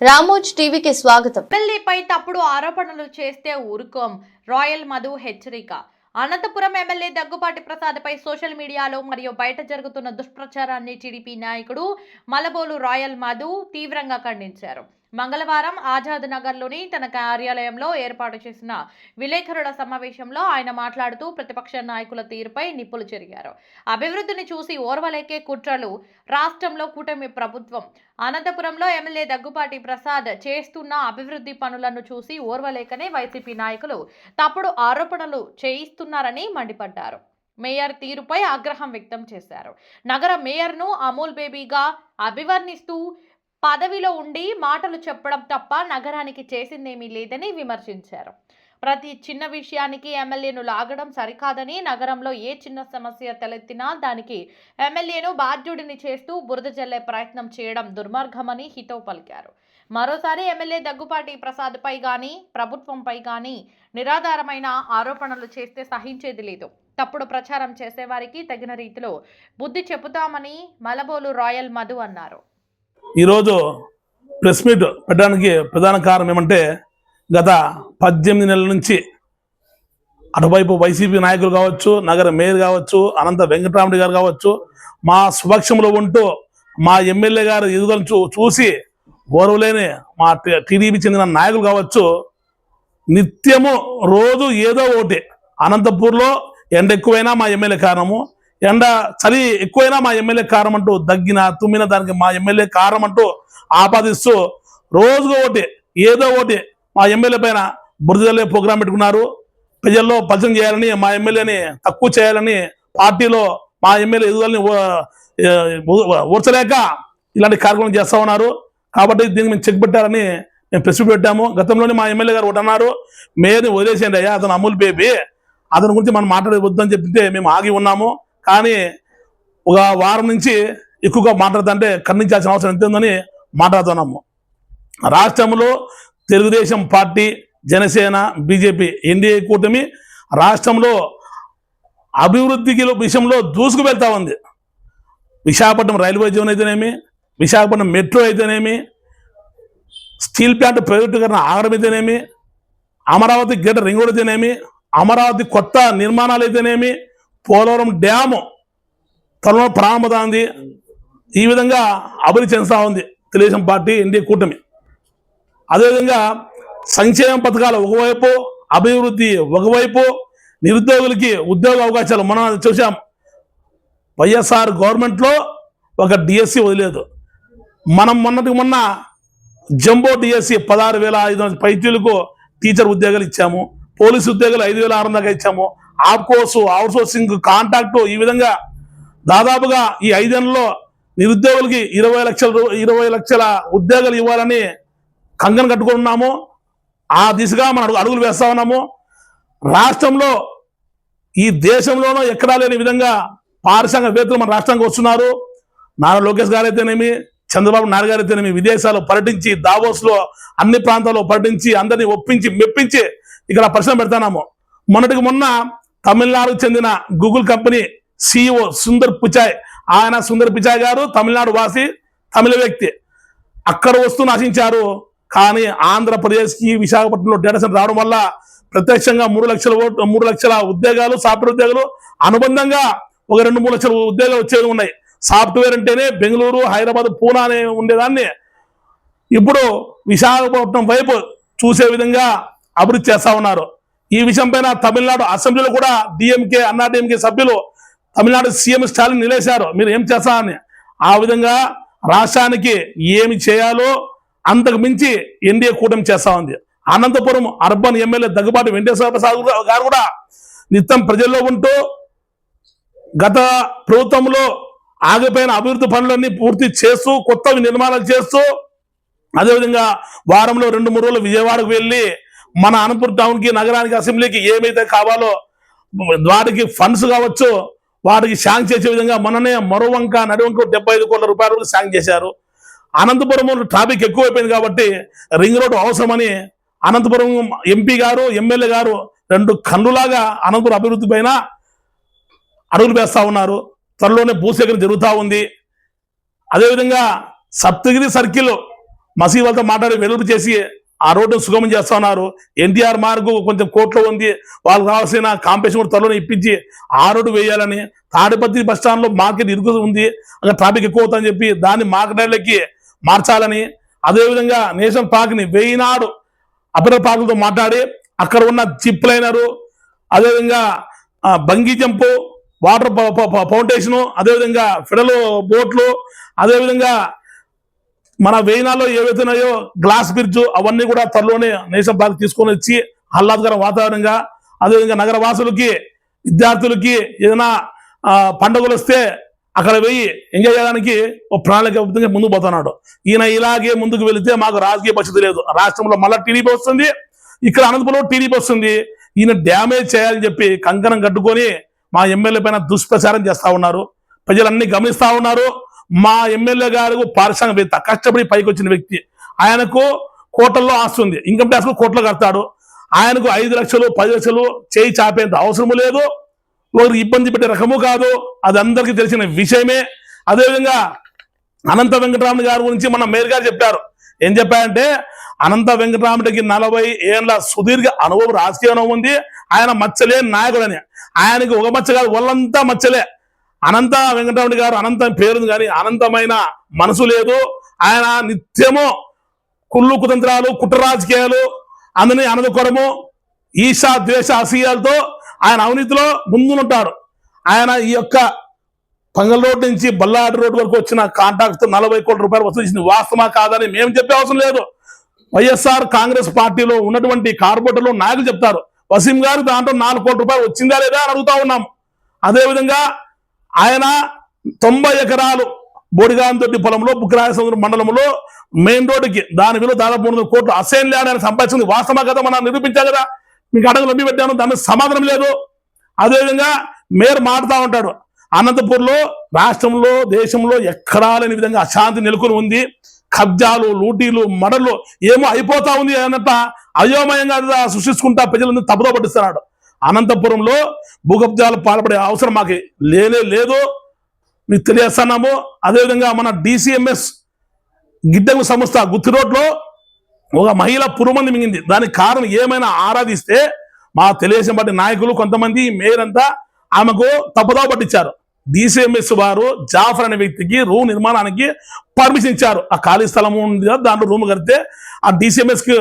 రామోజ్ టీవీకి స్వాగతం. ఎమ్మెల్యేపై తప్పుడు ఆరోపణలు చేస్తే ఊరుకోం. రాయల్ మధు హెచ్చరిక. అనంతపురం ఎమ్మెల్యే దగ్గుపాటి ప్రసాద్పై సోషల్ మీడియాలో మరియు బయట జరుగుతున్న దుష్ప్రచారాన్ని టీడీపీ నాయకుడు మలబోలు రాయల్ మధు తీవ్రంగా ఖండించారు. మంగళవారం ఆజాద్ నగర్లోని తన కార్యాలయంలో ఏర్పాటు చేసిన విలేకరుల సమావేశంలో ఆయన మాట్లాడుతూ ప్రతిపక్ష నాయకుల తీరుపై నిప్పులు చెరిగారు. అభివృద్ధిని చూసి ఓర్వలేకే కుట్రలు రాష్ట్రంలో కూటమి ప్రభుత్వం. అనంతపురంలో ఎమ్మెల్యే దగ్గుపాటి ప్రసాద్ చేస్తున్న అభివృద్ధి పనులను చూసి ఓర్వలేకనే వైసీపీ నాయకులు తప్పుడు ఆరోపణలు చేయిస్తున్నారని మండిపడ్డారు. మేయర్ తీరుపై ఆగ్రహం వ్యక్తం చేశారు. నగర మేయర్ను అమూల్ బేబీగా అభివర్ణిస్తూ పదవిలో ఉండి మాటలు చెప్పడం తప్ప నగరానికి చేసిందేమీ లేదని విమర్శించారు. ప్రతి చిన్న విషయానికి ఎమ్మెల్యేను లాగడం సరికాదని, నగరంలో ఏ చిన్న సమస్య తలెత్తినా దానికి ఎమ్మెల్యేను బాధ్యుడిని చేస్తూ బురద జల్లే ప్రయత్నం చేయడం దుర్మార్గమని హితవు పలికారు. మరోసారి ఎమ్మెల్యే దగ్గుపాటి ప్రసాద్పై గానీ ప్రభుత్వంపై గానీ నిరాధారమైన ఆరోపణలు చేస్తే సహించేది లేదు. తప్పుడు ప్రచారం చేసేవారికి తగిన రీతిలో బుద్ధి చెబుతామని మలబోలు రాయల్ మధు అన్నారు. ఈరోజు ప్రెస్ మీట్ పెట్టడానికి ప్రధాన కారణం ఏమంటే, గత 18 నెలల నుంచి అటువైపు వైసీపీ నాయకులు కావచ్చు, నగర మేయర్ కావచ్చు, అనంత వెంకటరామరెడ్డి గారు కావచ్చు, మా స్వపక్షంలో ఉంటూ మా ఎమ్మెల్యే గారు ఎదుగుదలను చూసి ఓర్వలేని మా టీడీపీ చెందిన నాయకులు కావచ్చు, నిత్యము రోజు ఏదో ఒకటి అనంతపూర్లో ఎండ ఎక్కువైనా మా ఎమ్మెల్యే కారణము, ఎండ చలి ఎక్కువైనా మా ఎమ్మెల్యే కారణం అంటూ, దగ్గిన తుమ్మిన దానికి మా ఎమ్మెల్యే కారణం అంటూ ఆపాదిస్తూ రోజుకు ఒకటి ఏదో ఒకటి మా ఎమ్మెల్యే పైన బురదలే ప్రోగ్రాం పెట్టుకున్నారు. ప్రజల్లో పరిచయం చేయాలని, మా ఎమ్మెల్యేని తక్కువ చేయాలని, పార్టీలో మా ఎమ్మెల్యే ఎదుగుదలని ఊర్చలేక ఇలాంటి కార్యక్రమం చేస్తూ ఉన్నారు. కాబట్టి దీన్ని మేము చెక్ పెట్టాలని మేము ప్రెస్ మీట్ పెట్టాము. గతంలోనే మా ఎమ్మెల్యే గారు ఒకటి అన్నారు, మేయర్ని వదిలేసేయండి అయ్యా, అతను అమూల్ బేబీ, అతని గురించి మనం మాట్లాడవద్దని చెప్తే మేము ఆగి ఉన్నాము. కానీ ఒక వారం నుంచి ఎక్కువగా మాట్లాడుతుంటే ఖండించాల్సిన అవసరం ఎంత ఉందని మాట్లాడుతున్నాము. రాష్ట్రంలో Telugu Desam party, Janasena, BJP NDA కూటమి రాష్ట్రంలో అభివృద్ధికి విషయంలో దూసుకు వెళ్తా ఉంది. విశాఖపట్నం రైల్వే జోన్ అయితేనేమి, విశాఖపట్నం మెట్రో అయితేనేమి, స్టీల్ ప్లాంట్ ప్రైవేటీకరణ ఆగడం అయితేనేమి, అమరావతి గ్రేటర్ రింగ్ రోడ్ అయితేనేమి, అమరావతి కొత్త నిర్మాణాలు అయితేనేమి, పోలవరం డ్యాము త్వరలో ప్రారంభమవుతుంది. ఈ విధంగా అభివృద్ధి చెందుతూ ఉంది తెలుగుదేశం పార్టీ, ఎన్డీఏ కూటమి. అదేవిధంగా సంక్షేమ పథకాలు ఒకవైపు, అభివృద్ధి ఒకవైపు, నిరుద్యోగులకి ఉద్యోగ అవకాశాలు మనం చూసాం. వైఎస్ఆర్ గవర్నమెంట్లో ఒక డిఎస్సి వదిలేదు. మనం మొన్న జంబో డిఎస్సి 16,500 పైచీలకు టీచర్ ఉద్యోగాలు ఇచ్చాము. పోలీసు ఉద్యోగాలు 5,600 దాకా ఇచ్చాము. ఆప్కోర్సు, అవుట్సోర్సింగ్, కాంట్రాక్టు, ఈ విధంగా దాదాపుగా ఈ 5 నెలల్లో నిరుద్యోగులకి 20 లక్షల ఉద్యోగాలు ఇవ్వాలని కంగన కట్టుకుంటున్నాము. ఆ దిశగా మనం అడుగులు వేస్తా ఉన్నాము. రాష్ట్రంలో ఈ దేశంలోనూ ఎక్కడా లేని విధంగా పారిశ్రామికవేత్తలు మన రాష్ట్రానికి వస్తున్నారు. నారా లోకేష్ గారు అయితేనేమి, చంద్రబాబు నాయుడు గారు అయితేనేమి విదేశాల్లో పర్యటించి, దావోస్లో అన్ని ప్రాంతాల్లో పర్యటించి అందరినీ ఒప్పించి మెప్పించి ఇక్కడ పరిశ్రమ పెడతాము. మొన్నటికి మొన్న తమిళనాడుకు చెందిన Google company CEO Sundar Pichai, ఆయన సుందర్ పిచాయ్ గారు తమిళనాడు వాసి, తమిళ వ్యక్తి, అక్కడ వస్తూ నశించారు. కానీ ఆంధ్రప్రదేశ్కి విశాఖపట్నంలో డేటా సెంటర్ రావడం వల్ల ప్రత్యక్షంగా 3 లక్షల ఉద్యోగాలు, సాఫ్ట్వేర్ ఉద్యోగాలు, అనుబంధంగా ఒక 2-3 లక్షల ఉద్యోగాలు వచ్చేవి ఉన్నాయి. సాఫ్ట్వేర్ అంటేనే బెంగళూరు, హైదరాబాద్, పూనా అనే ఉండేదాన్ని ఇప్పుడు విశాఖపట్నం వైపు చూసే విధంగా అభివృద్ధి చేస్తా ఉన్నారు. ఈ విషయం పైన తమిళనాడు అసెంబ్లీలో కూడా డిఎంకే, అన్నాడీఎంకే సభ్యులు తమిళనాడు సీఎం స్టాలిన్ నిలేశారు, మీరు ఏం చేస్తారని. ఆ విధంగా రాష్ట్రానికి ఏమి చేయాలో అంతకు మించి ఎన్డీఏ కూటమి చేస్తా ఉంది. అనంతపురం అర్బన్ ఎమ్మెల్యే దగ్గుబాటి వెంకటేశ్వర ప్రసాద్ గారు కూడా నిత్యం ప్రజల్లో ఉంటూ గత ప్రభుత్వంలో ఆగిపోయిన అభివృద్ధి పనులన్నీ పూర్తి చేస్తూ, కొత్తవి నిర్మాణాలు చేస్తూ, అదేవిధంగా వారంలో 2-3 రోజులు విజయవాడకు వెళ్ళి మన అనంతపురం టౌన్కి, నగరానికి, అసెంబ్లీకి ఏమైతే కావాలో వాటికి ఫండ్స్ కావచ్చు, వాటికి శాంక్షన్ చేసే విధంగా మొన్ననే మరోవంక నడివంక 75 కోట్ల రూపాయలు శాంక్షన్ చేశారు. అనంతపురం ట్రాఫిక్ ఎక్కువైపోయింది కాబట్టి రింగ్ రోడ్డు అవసరమని అనంతపురం ఎంపీ గారు, ఎమ్మెల్యే గారు 2 కన్నులాగా అనంతపురం అభివృద్ధి పైన అడుగులు వేస్తా ఉన్నారు. త్వరలోనే భూసేకరణ జరుగుతూ ఉంది. అదేవిధంగా సప్తగిరి సర్కిల్ మసీదులతో మాట్లాడి వెలుపు చేసి ఆ రోడ్డు సుగమం చేస్తా ఉన్నారు. ఎన్టీఆర్ మార్గు కొంచెం కోర్టులో ఉంది, వాళ్ళకి కావాల్సిన కాంపిటీషన్ కూడా త్వరలో ఇప్పించి ఆ రోడ్డు వేయాలని, తాడిపత్రి బస్ స్టాండ్ లో మార్కెట్ ఇరుకు ఉంది, అక్కడ ట్రాఫిక్ ఎక్కువ అవుతుందని చెప్పి దాన్ని మార్కెట్లకి మార్చాలని, అదేవిధంగా నేషనల్ పార్క్ ని వేయినాడు అపర పార్కులతో మాట్లాడి అక్కడ ఉన్న జిప్ లైనరు, అదేవిధంగా బంగీ జంపు, వాటర్ ఫౌండేషను, అదేవిధంగా ఫిడల్ బోట్లు, అదేవిధంగా మన వేయినాల్లో ఏవైతున్నాయో గ్లాస్ బ్రిడ్జ్ అవన్నీ కూడా త్వరలోనే నేషనల్ పార్క్ తీసుకొని వచ్చి ఆహ్లాదకర వాతావరణంగా, అదేవిధంగా నగర వాసులకి విద్యార్థులకి ఏదైనా పండుగలు వస్తే అక్కడ వెయ్యి ఎంజాయ్ చేయడానికి ఒక ప్రణాళిక ముందుకు పోతున్నాడు. ఈయన ఇలాగే ముందుకు వెళితే మాకు రాజకీయ పరిస్థితి లేదు. రాష్ట్రంలో మళ్ళీ టీడీపీ వస్తుంది, ఇక్కడ అనంతపురంలో టీడీపీ వస్తుంది. ఈయన డ్యామేజ్ చేయాలని చెప్పి కంకణం కట్టుకొని మా ఎమ్మెల్యే పైన దుష్ప్రచారం చేస్తా ఉన్నారు. ప్రజలన్నీ గమనిస్తా ఉన్నారు. మా ఎమ్మెల్యే గారు పారిశ్రామికవేత్త, కష్టపడి పైకి వచ్చిన వ్యక్తి. ఆయనకు కోట్లలో ఆస్తుంది, ఇన్కమ్ ట్యాక్స్ కోట్లు కడతాడు. ఆయనకు 5 లక్షలు 10 లక్షలు చేయి చాపేంత అవసరము లేదు, ఒకరికి ఇబ్బంది పెట్టే రకము కాదు, అది అందరికీ తెలిసిన విషయమే. అదేవిధంగా అనంత వెంకటరామన్ గారి గురించి మన మేయర్ గారు చెప్పారు. ఏం చెప్పారంటే అనంత వెంకటరామరెడ్డికి 40 ఏళ్ల సుదీర్ఘ అనుభవం, రాజకీయ అనుభవం ఉంది, ఆయన మచ్చలే నాయకుడని. ఆయనకి ఒక మచ్చ కాదు, వాళ్ళంతా మచ్చలే. అనంత వెంకటరామరెడ్డి గారు అనంతం పేరుంది కానీ అనంతమైన మనసు లేదు. ఆయన నిత్యము కుళ్ళు కుతంత్రాలు, కుట్ర రాజకీయాలు, అందరినీ అనదుకోవడము, ఈశా ద్వేష అసూయాలతో ఆయన అవినీతిలో ముందుంటాడు. ఆయన ఈ యొక్క పంగల్ రోడ్ నుంచి బల్లాడి రోడ్ వరకు వచ్చిన కాంట్రాక్ట్ 40 కోట్ల రూపాయలు వసూలు చేసింది వాస్తవమా కాదని మేము చెప్పే అవసరం లేదు. వైఎస్ఆర్ కాంగ్రెస్ పార్టీలో ఉన్నటువంటి కార్పొరేటర్లు నాయకులు చెప్తారు. వసీం గారు దాంట్లో 4 కోట్ల రూపాయలు వచ్చిందా లేదా అని అడుగుతా ఉన్నాం. అదేవిధంగా ఆయన 90 ఎకరాలు బోడిగాంతొట్టి పొలంలో బుక్రాయసముద్రం మండలంలో మెయిన్ రోడ్డుకి దాని విలువ దాదాపు 300 కోట్లు అసైన్ ల్యాండ్ ఆయన సంపాదించింది వాస్తవమా కదా మనం నిరూపించాలి కదా. మీకు అడగలు లొంగి పెట్టాను, దానికి సమాధానం లేదు. అదేవిధంగా మేయర్ మాట్లాడుతూ ఉంటాడు, అనంతపూర్లో రాష్ట్రంలో దేశంలో ఎక్కడా లేని విధంగా అశాంతి నెలకొని ఉంది, కబ్జాలు లూటీలు మడలు ఏమో అయిపోతా ఉంది అన్నట్ట అయోమయంగా సృష్టించుకుంటా ప్రజలందరూ తప్పుదో పట్టిస్తున్నాడు. అనంతపురంలో భూకబ్జాలు పాల్పడే అవసరం మాకు లేనే లేదు, మీకు తెలియజేస్తున్నాము. అదేవిధంగా మన డిసిఎంఎస్ గిడ్డంగు సంస్థ గుత్తి రోడ్లో ఒక మహిళ పురుమంది మింగింది. దానికి కారణం ఏమైనా ఆరాధిస్తే మా తెలుగుదేశం పార్టీ నాయకులు కొంతమంది మేయర్ అంతా ఆమెకు తప్పుదో పట్టించారు. డిసిఎంఎస్ వారు జాఫర్ అనే వ్యక్తికి రూమ్ నిర్మాణానికి పర్మిషన్ ఇచ్చారు. ఆ ఖాళీ స్థలం ఉంది కదా, దాంట్లో రూమ్ కడితే ఆ డిసిఎంఎస్ కి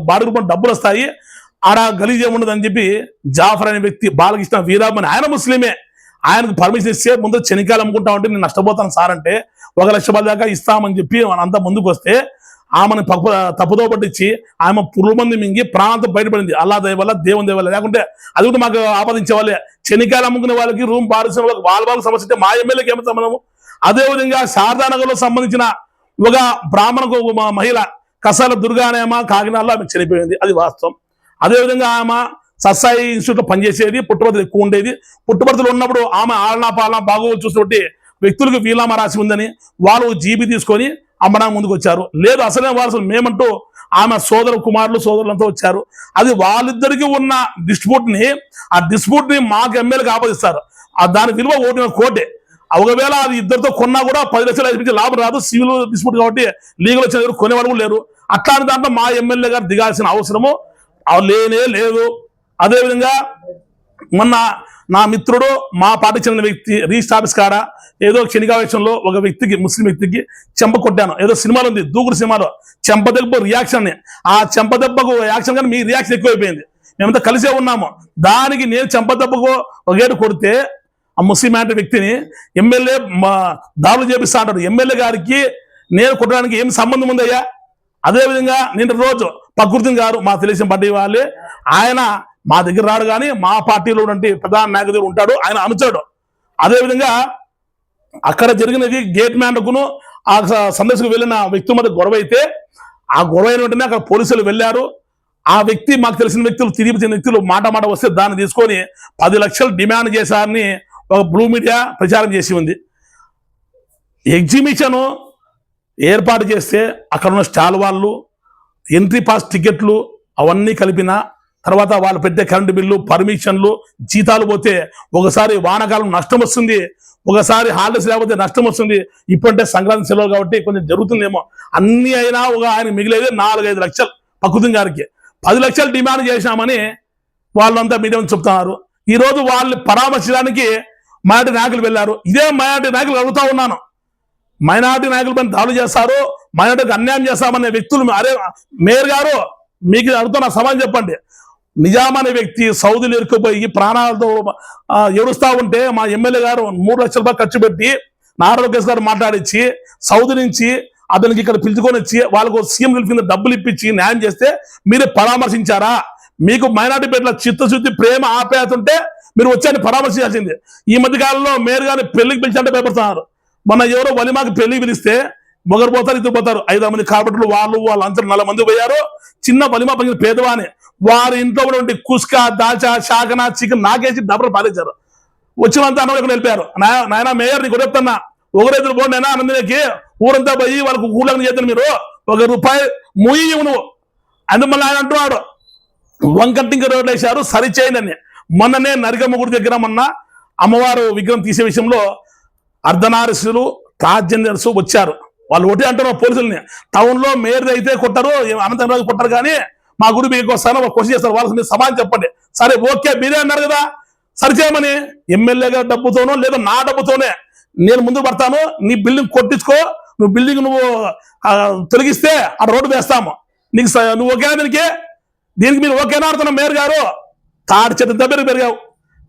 బాడీ రూపంలో డబ్బులు వస్తాయి, ఆడ గలీజ్ ఏముండదు అని చెప్పి జాఫర్ అనే వ్యక్తి, బాలకృష్ణ వీరామని ఆయన ముస్లిమే, ఆయనకు పర్మిషన్ ఇస్తే ముందు శనికాయలు అమ్ముకుంటా ఉంటే నేను నష్టపోతాను సార్ అంటే 1 లక్ష రూపాయల దాకా ఇస్తామని చెప్పి అంతా ముందుకు వస్తే ఆమెను తప్పుదో పట్టించి ఆమె పురుమంది మింగి ప్రాణంతో బయటపడింది. అల్లా దయ వల్ల దేవుని దయ వల్ల, లేకుంటే అది కూడా మాకు ఆపాదించే వాళ్ళే. శనికాయలు అమ్ముకునే వాళ్ళకి రూమ్ పారిశ్రమ వాళ్ళ సమస్య మా ఎమ్మెల్యేకి ఏమైనా సంబంధము. అదేవిధంగా శారదానగర్లో సంబంధించిన ఒక బ్రాహ్మణకు మహిళ కసాల దుర్గా అనే ఆమె కాకినాడలో ఆమె చనిపోయింది, అది వాస్తవం. అదేవిధంగా ఆమె సత్సాయి ఇన్స్టిట్యూట్ లో పనిచేసేది, పుట్టుబడుతులు ఎక్కువ ఉండేది. పుట్టుబడుతులు ఉన్నప్పుడు ఆమె ఆలనా పాలన బాగోగులు చూసినట్టు వ్యక్తులకు వీలామా రాసి ఉందని వాళ్ళు జీబీ తీసుకొని అమ్మడానికి ముందుకు వచ్చారు. లేదు అసలే వారసులు మేమంటూ ఆమె సోదరు కుమారులు సోదరులంతా వచ్చారు. అది వాళ్ళిద్దరికి ఉన్న డిస్ప్యూట్ ని మాకు ఎమ్మెల్యేకి ఆపాదిస్తారు. దాని విలువ 1 కోటే. ఒకవేళ అది ఇద్దరితో కొన్నా కూడా 10 లక్షలు అయిపోయించి లాభం రాదు, సివిల్ డిస్ప్యూట్ కాబట్టి లీగల్ వచ్చిన దగ్గర కొనేవాడు కూడా లేరు. అట్లాంటి దాంట్లో మా ఎమ్మెల్యే గారు దిగాల్సిన అవసరము లేనే లేదు. అదేవిధంగా మొన్న నా మిత్రుడు మా పార్టీ చెందిన వ్యక్తి రిజిస్టర్ ఆఫీస్ కాడ ఏదో క్షణికావేశంలో ఒక వ్యక్తికి, ముస్లిం వ్యక్తికి చెంప కొట్టాను. ఏదో సినిమాలో ఉంది, దూకుడు సినిమాలో చెంపదెబ్బ రియాక్షన్. ఆ చెంపదెబ్బకు యాక్షన్ కానీ మీ రియాక్షన్ ఎక్కువైపోయింది. మేమంతా కలిసే ఉన్నాము. దానికి నేను చెంపదెబ్బకు ఒక ఏడు కొడితే ఆ ముస్లిం అంటే వ్యక్తిని ఎమ్మెల్యే దాడులు చేపిస్తా అంటాడు. ఎమ్మెల్యే గారికి నేను కొట్టడానికి ఏం సంబంధం ఉందయ్యా? అదేవిధంగా నేను రోజు ప్రకృతిని గారు మా తెలుగుదేశం పార్టీ వాళ్ళే, ఆయన మా దగ్గర రాడు కానీ మా పార్టీలో ఉన్నటువంటి ప్రధాన నాయకుడు ఉంటాడు, ఆయన అనుచరుడు. అదేవిధంగా అక్కడ జరిగినది గేట్ మ్యాన్కును ఆ సందర్శకు వెళ్ళిన వ్యక్తుల మధ్య గొడవ అయితే ఆ గొడవ అయిన వెంటనే అక్కడ పోలీసులు వెళ్ళారు. ఆ వ్యక్తి మాకు తెలిసిన వ్యక్తులు, తిరిగి చెందిన వ్యక్తులు మాట వస్తే దాన్ని తీసుకొని 10 లక్షలు డిమాండ్ చేశారని ఒక బ్లూ మీడియా ప్రచారం చేసి ఉంది. ఎగ్జిబిషన్ ఏర్పాటు చేస్తే అక్కడ ఉన్న స్టాల్ వాళ్ళు, ఎంట్రీ పాస్ టికెట్లు అవన్నీ కలిపిన తర్వాత వాళ్ళు పెట్టే కరెంటు బిల్లు, పర్మిషన్లు, జీతాలు పోతే ఒకసారి వానాకాలం నష్టం వస్తుంది, ఒకసారి హాలిడేస్ లేకపోతే నష్టం వస్తుంది. ఇప్పుడంటే సంక్రాంతి సెలవు కాబట్టి కొంచెం జరుగుతుందేమో. అన్ని అయినా ఆయన మిగిలేదు 4-5 లక్షలు ప్రకృతి గారికి 10 లక్షలు డిమాండ్ చేశామని వాళ్ళంతా మీడియా చెప్తున్నారు. ఈ రోజు వాళ్ళని పరామర్శించడానికి మైనార్టీ నాయకులు వెళ్ళారు. ఇదే మైనార్టీ నాయకులు అడుగుతా ఉన్నాను, మైనార్టీ నాయకుల పైన దాడులు చేస్తారు, మైనార్టీకి అన్యాయం చేస్తామనే వ్యక్తులు అరే మేయర్ గారు మీకు అడుగుతున్న సమాధానం చెప్పండి. నిజాం అనే వ్యక్తి సౌదీలో ఇరుక్కుపోయి ప్రాణాలతో ఏడుస్తా ఉంటే మా ఎమ్మెల్యే గారు 3 లక్షల రూపాయలు ఖర్చు పెట్టి నారా లోకేష్ గారు మాట్లాడించి సౌదీ నుంచి అతనికి ఇక్కడ పిలుచుకొని వచ్చి వాళ్ళకు సీఎం కింద డబ్బులు ఇప్పించి న్యాయం చేస్తే మీరు పరామర్శించారా? మీకు మైనార్టీ పేట్ల చిత్తశుద్ధి ప్రేమ ఆప్యాయత ఉంటే మీరు వచ్చాయని పరామర్శించాల్సింది. ఈ మధ్య కాలంలో మేయర్ గారిని పెళ్లికి పిలిచంటే భయపడుతున్నారు. మొన్న ఎవరో వలిమాకి పెళ్లికి పిలిస్తే ఒకరు పోతారు, ఇద్దరు పోతారు. 5-6 మంది కార్పొరేటర్లు వాళ్ళంతా 4 మంది పోయారు. చిన్న వలిమా పని పేదవాని వారి ఇంట్లో ఉన్నటువంటి కుస్కా దాచా శాకన చికెన్ నాకేసి డబ్బులు పారేశారు. వచ్చినంతా అన్న ఇక్కడ వెళ్ళిపోయారు. నాయన మేయర్ నీకు చెప్తున్నా, ఒకరైతులు పోండి అయినా అన్నదికి ఊరంతా పోయి వాళ్ళకు కూలంగా చేద్దాను, మీరు ₹1 ముయ్యి నువ్వు అందువల్ల ఆయన అంటున్నాడు వంకంటింక రోడ్లు వేశారు సరిచేయండి అని. మొన్ననే నరికమ్మ గుడి దగ్గర మొన్న అమ్మవారు విగ్రహం తీసే విషయంలో అర్ధనారీసులు ట్రాన్స్జెండర్స్ వచ్చారు. వాళ్ళు ఒకటి అంటున్నారు పోలీసుల్ని, టౌన్ లో మేయర్ అయితే కొట్టరు, అనంతరాజు కొట్టరు, కానీ మా గుడి మీకు వస్తాను క్వశ్చన్ చేస్తారు. వాళ్ళకి మీరు సమాధానం చెప్పండి. సరే ఓకే మీరే అన్నారు కదా సరిచేయమని. ఎమ్మెల్యే గారి డబ్బుతోనో లేదా నా డబ్బుతోనే నేను ముందు పడతాను, నీ బిల్డింగ్ కొట్టించుకో, నువ్వు బిల్డింగ్ తొలగిస్తే ఆ రోడ్డు వేస్తాము నీకు, నువ్వు ఓకేనా దీనికి మీరు ఓకేనా ఆడుతున్నావు. మేయర్ గారు తాడి చెట్టు దగ్గర పెరిగావు,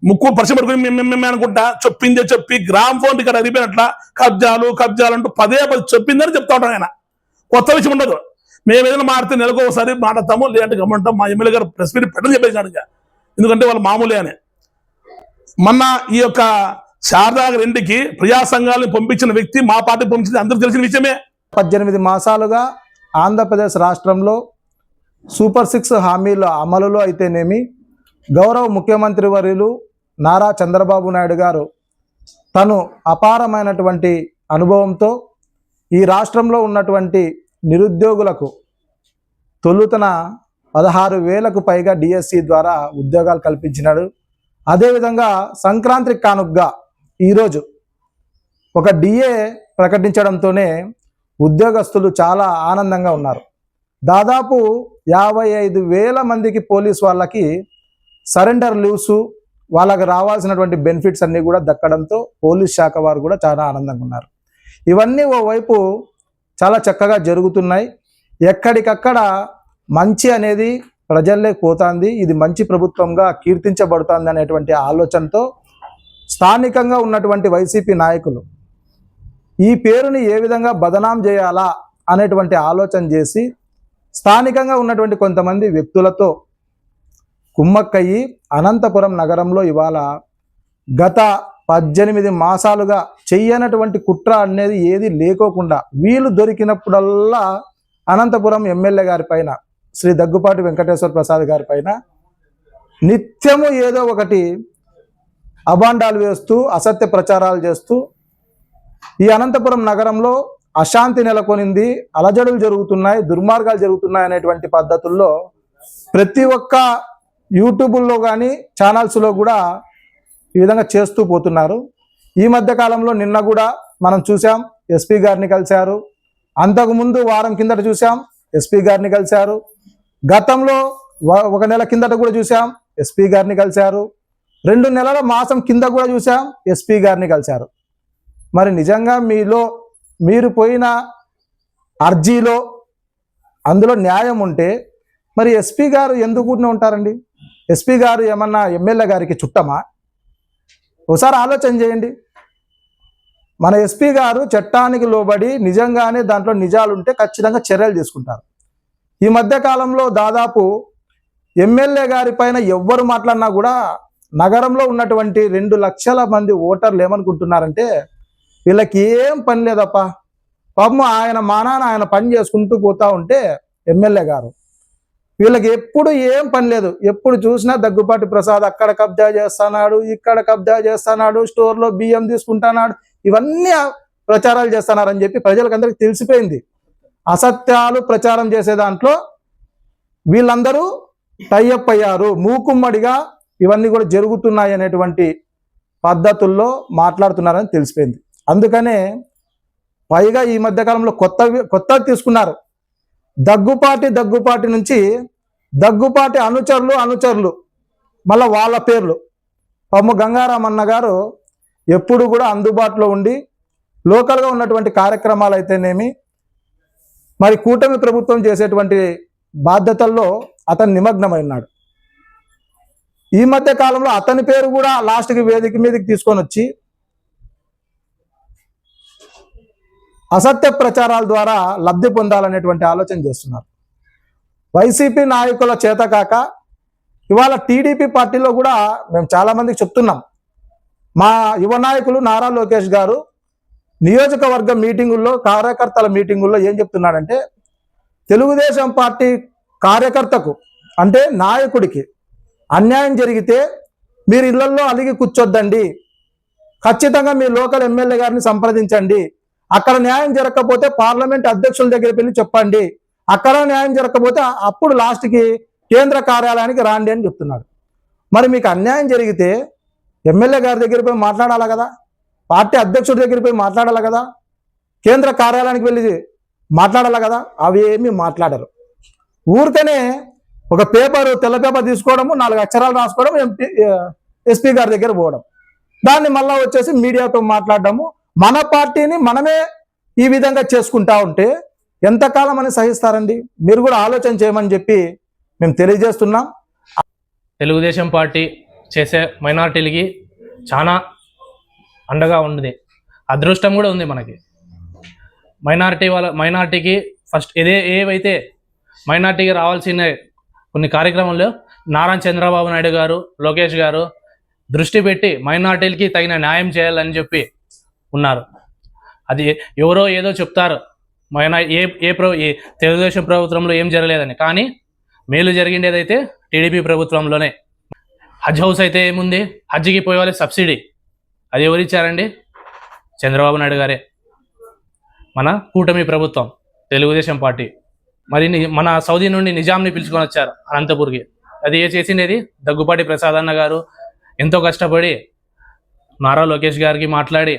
ముక్కు పరిచయం పడుకుని మేము అనుకుంటా చెప్పిందే చెప్పి గ్రామ్ ఫోన్ ఇక్కడ అరిగిపోయినట్ల కబ్జాలు అంటూ 10 చెప్పిందని చెప్తా ఉంటాం. ఆయన కొత్త విషయం ఉండదు. మేము ఏదైనా మాడితే నెలకు ఒకసారి మాట్లాడతాము, లేదంటే గమనింటాం. మా ఎమ్మెల్యే గారు ప్రెస్ మీట్ పెట్టని చెప్పేసాడు, ఎందుకంటే వాళ్ళు మామూలే అని. మొన్న ఈ యొక్క శారదా గారి ఇంటికి ప్రజా సంఘాలను పంపించిన వ్యక్తి మా పార్టీ పంపించింది అందరికీ తెలిసిన విషయమే. 18 మాసాలుగా ఆంధ్రప్రదేశ్ రాష్ట్రంలో సూపర్ 6 హామీల అమలులో అయితేనేమి, గౌరవ ముఖ్యమంత్రి వర్యులు నారా చంద్రబాబు నాయుడు గారు తను అపారమైనటువంటి అనుభవంతో ఈ రాష్ట్రంలో ఉన్నటువంటి నిరుద్యోగులకు తొలుతన 16,000కు పైగా డిఎస్సి ద్వారా ఉద్యోగాలు కల్పించినాడు. అదేవిధంగా సంక్రాంతి కానుకగా ఈరోజు ఒక డిఏ ప్రకటించడంతోనే ఉద్యోగస్తులు చాలా ఆనందంగా ఉన్నారు. దాదాపు 55,000 మందికి పోలీస్ వాళ్ళకి సరెండర్ లీవ్స్, వాళ్ళకి రావాల్సినటువంటి బెనిఫిట్స్ అన్నీ కూడా దక్కడంతో పోలీస్ శాఖ వారు కూడా చాలా ఆనందంగా ఉన్నారు. ఇవన్నీ ఓవైపు చాలా చక్కగా జరుగుతున్నాయి. ఎక్కడికక్కడ మంచి అనేది ప్రజల్లోకి పోతుంది, ఇది మంచి ప్రభుత్వంగా కీర్తించబడుతుంది అనేటువంటి ఆలోచనతో స్థానికంగా ఉన్నటువంటి వైసీపీ నాయకులు ఈ పేరుని ఏ విధంగా బదనాం చేయాలా అనేటువంటి ఆలోచన చేసి స్థానికంగా ఉన్నటువంటి కొంతమంది వ్యక్తులతో కుమ్మక్కయ్యి అనంతపురం నగరంలో ఇవాళ గత 18 మాసాలుగా చెయ్యనటువంటి కుట్ర అనేది ఏది లేకోకుండా వీలు దొరికినప్పుడల్లా అనంతపురం ఎమ్మెల్యే గారి పైన శ్రీ దగ్గుపాటి వెంకటేశ్వర ప్రసాద్ గారి పైన నిత్యము ఏదో ఒకటి అభాండాలు వేస్తూ అసత్య ప్రచారాలు చేస్తూ ఈ అనంతపురం నగరంలో అశాంతి నెలకొనింది, అలజడులు జరుగుతున్నాయి, దుర్మార్గాలు జరుగుతున్నాయి అనేటువంటి పద్ధతుల్లో ప్రతి ఒక్క యూట్యూబుల్లో కానీ ఛానల్స్లో కూడా ఈ విధంగా చేస్తూ పోతున్నారు. ఈ మధ్య కాలంలో నిన్న కూడా మనం చూసాం ఎస్పీ గారిని కలిశారు, అంతకుముందు వారం కిందట చూసాం ఎస్పీ గారిని కలిశారు, గతంలో 1 నెల కిందట కూడా చూసాం ఎస్పీ గారిని కలిశారు, 2 నెలల మాసం కింద కూడా చూసాం ఎస్పీ గారిని కలిశారు. మరి నిజంగా మీరు పోయిన అర్జీలో అందులో న్యాయం ఉంటే మరి ఎస్పీ గారు ఎందుకు ఉంటారండి? ఎస్పీ గారు ఏమన్నా ఎమ్మెల్యే గారికి చుట్టమా? ఒకసారి ఆలోచన చేయండి. మన ఎస్పీ గారు చట్టానికి లోబడి నిజంగానే దాంట్లో నిజాలుంటే ఖచ్చితంగా చర్యలు తీసుకుంటారు. ఈ మధ్య కాలంలో దాదాపు ఎమ్మెల్యే గారి పైన ఎవ్వరు మాట్లాడినా కూడా నగరంలో ఉన్నటువంటి 2 లక్షల మంది ఓటర్లు ఏమనుకుంటున్నారంటే వీళ్ళకి ఏం పని లేదప్ప, పాపం ఆయన మానాన ఆయన పని చేసుకుంటూ పోతా ఉంటే ఎమ్మెల్యే గారు వీళ్ళకి ఎప్పుడు ఏం పని లేదు, ఎప్పుడు చూసినా దగ్గుపాటి ప్రసాద్ అక్కడ కబ్జా చేస్తున్నాడు, ఇక్కడ కబ్జా చేస్తున్నాడు, స్టోర్లో బియ్యం తీసుకుంటున్నాడు, ఇవన్నీ ప్రచారాలు చేస్తున్నారని చెప్పి ప్రజలకందరికీ తెలిసిపోయింది. అసత్యాలు ప్రచారం చేసే దాంట్లో వీళ్ళందరూ టైఅప్ అయ్యారు, మూకుమ్మడిగా ఇవన్నీ కూడా జరుగుతున్నాయి అనేటువంటి పద్ధతుల్లో మాట్లాడుతున్నారని తెలిసిపోయింది. అందుకనే పైగా ఈ మధ్యకాలంలో కొత్తవి తీసుకున్నారు. దగ్గుపాటి నుంచి దగ్గుపాటి అనుచరులు మళ్ళీ వాళ్ళ పేర్లు. పమ్ము గంగారామన్న గారు ఎప్పుడు కూడా అందుబాటులో ఉండి లోకల్గా ఉన్నటువంటి కార్యక్రమాలు అయితేనేమి, మరి కూటమి ప్రభుత్వం చేసేటువంటి బాధ్యతల్లో అతను నిమగ్నమై ఉన్నాడు. ఈ మధ్య కాలంలో అతని పేరు కూడా లాస్ట్కి వేదిక మీదకి తీసుకొని వచ్చి అసత్య ప్రచారాల ద్వారా లబ్ధి పొందాలనేటువంటి ఆలోచన చేస్తున్నారు. వైసీపీ నాయకుల చేతకాక ఇవాళ టీడీపీ పార్టీలో కూడా మేము చాలామందికి చెప్తున్నాం. మా యువ నాయకులు నారా లోకేష్ గారు నియోజకవర్గ మీటింగుల్లో, కార్యకర్తల మీటింగుల్లో ఏం చెప్తున్నాడంటే, తెలుగుదేశం పార్టీ కార్యకర్తకు అంటే నాయకుడికి అన్యాయం జరిగితే మీరు ఇళ్లలో అలిగి కూర్చొద్దండి, ఖచ్చితంగా మీ లోకల్ ఎమ్మెల్యే గారిని సంప్రదించండి, అక్కడ న్యాయం జరగకపోతే పార్లమెంట్ అధ్యక్షుల దగ్గరికి వెళ్ళి చెప్పండి, అక్కడ న్యాయం జరగకపోతే అప్పుడు లాస్ట్కి కేంద్ర కార్యాలయానికి రాండి అని చెప్తున్నాడు. మరి మీకు అన్యాయం జరిగితే ఎమ్మెల్యే గారి దగ్గర పోయి మాట్లాడాలి కదా, పార్టీ అధ్యక్షుడి దగ్గర పోయి మాట్లాడాలి కదా, కేంద్ర కార్యాలయానికి వెళ్ళి మాట్లాడాలి కదా. అవి ఏమీ మాట్లాడరు. ఊరికనే ఒక తెల్ల పేపర్ తీసుకోవడము, 4 అక్షరాలు రాసుకోవడం, ఎస్పీ గారి దగ్గర పోవడం, దాన్ని మళ్ళా వచ్చేసి మీడియాతో మాట్లాడడము. మన పార్టీని మనమే ఈ విధంగా చేసుకుంటా ఉంటే ఎంతకాలం అని సహిస్తారండి? మీరు కూడా ఆలోచన చేయమని చెప్పి మేము తెలియజేస్తున్నాం. తెలుగుదేశం పార్టీ చేసే మైనారిటీలకి చాలా అండగా ఉంది, అదృష్టం కూడా ఉంది మనకి. మైనారిటీకి ఫస్ట్ ఏవైతే మైనారిటీకి రావాల్సిన కొన్ని కార్యక్రమాల్లో నారా చంద్రబాబు నాయుడు గారు, లోకేష్ గారు దృష్టి పెట్టి మైనారిటీలకి తగిన న్యాయం చేయాలని చెప్పి ఉన్నారు. అది ఎవరో ఏదో చెప్తారు, తెలుగుదేశం ప్రభుత్వంలో ఏం జరగలేదని, కానీ మేలు జరిగిండేదైతే టీడీపీ ప్రభుత్వంలోనే. హజ్ హౌస్ అయితే ఏముంది, హజ్కి పోయే వాళ్ళకి సబ్సిడీ అది ఎవరిచ్చారండి? చంద్రబాబు నాయుడు గారే, మన కూటమి ప్రభుత్వం, తెలుగుదేశం పార్టీ. మరి మన సౌదీ నుండి నిజాంని పిలుచుకొని వచ్చారు అనంతపూర్కి. అది చేసిండేది దగ్గుపాటి ప్రసాద్ అన్న గారు ఎంతో కష్టపడి నారా లోకేష్ గారికి మాట్లాడి,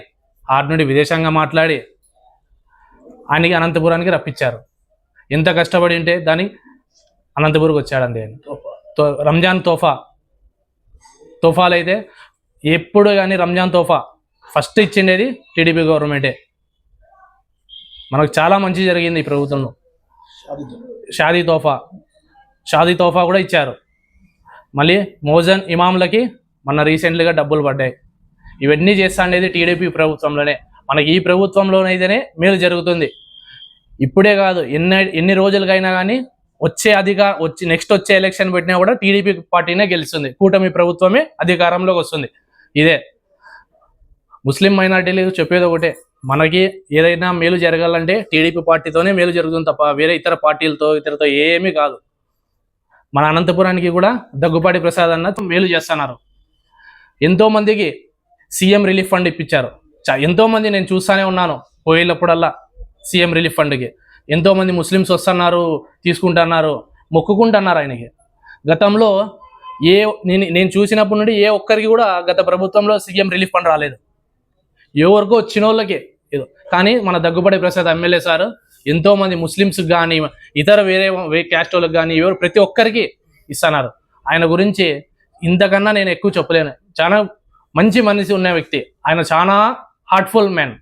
ఆటి నుండి విదేశంగా మాట్లాడి ఆయనకి అనంతపురానికి రప్పించారు. ఎంత కష్టపడి ఉంటే దాని అనంతపురంకి వచ్చాడండి. రంజాన్ తోఫాలు అయితే ఎప్పుడు కానీ రంజాన్ తోఫా ఫస్ట్ ఇచ్చిండేది టీడీపీ గవర్నమెంటే. మనకు చాలా మంచి జరిగింది ఈ ప్రభుత్వంలో. షాదీ తోఫా కూడా ఇచ్చారు. మళ్ళీ మోజన్ ఇమాంలకి మన రీసెంట్లీగా డబ్బులు పడ్డాయి. ఇవన్నీ చేస్తాండేది టీడీపీ ప్రభుత్వంలోనే. మనకి ఈ ప్రభుత్వంలోనైతేనే మేలు జరుగుతుంది. ఇప్పుడే కాదు, ఎన్ని రోజులకైనా కానీ నెక్స్ట్ వచ్చే ఎలక్షన్ పెట్టినా కూడా టీడీపీ పార్టీనే గెలుస్తుంది, కూటమి ప్రభుత్వమే అధికారంలోకి వస్తుంది. ఇదే ముస్లిం మైనార్టీలు చెప్పేది ఒకటే, మనకి ఏదైనా మేలు జరగాలంటే టీడీపీ పార్టీతోనే మేలు జరుగుతుంది తప్ప వేరే ఇతరతో ఏమీ కాదు. మన అనంతపురానికి కూడా దగ్గుపాటి ప్రసాద్ అన్న మేలు చేస్తున్నారు. ఎంతోమందికి సీఎం రిలీఫ్ ఫండ్ ఇప్పించారు. ఎంతోమంది నేను చూస్తూనే ఉన్నాను, పోయేటప్పుడల్లా సీఎం రిలీఫ్ ఫండ్కి ఎంతోమంది ముస్లిమ్స్ వస్తున్నారు, తీసుకుంటున్నారు, మొక్కుకుంటున్నారు ఆయనకి. గతంలో నేను చూసినప్పటి నుండి ఏ ఒక్కరికి కూడా గత ప్రభుత్వంలో సీఎం రిలీఫ్ ఫండ్ రాలేదు. ఎవరికో వచ్చిన వాళ్ళకి ఏదో. కానీ మన దగ్గుపాటి ప్రసాద్ ఎమ్మెల్యే సార్ ఎంతోమంది ముస్లిమ్స్కి కానీ ఇతర వేరే క్యాస్ట్ వాళ్ళకి కానీ ప్రతి ఒక్కరికి ఇస్తున్నారు. ఆయన గురించి ఇంతకన్నా నేను ఎక్కువ చెప్పలేను. చాలా మంచి మనిషి ఉన్న వ్యక్తి ఆయన, చాలా హార్ట్ఫుల్ మ్యాన్.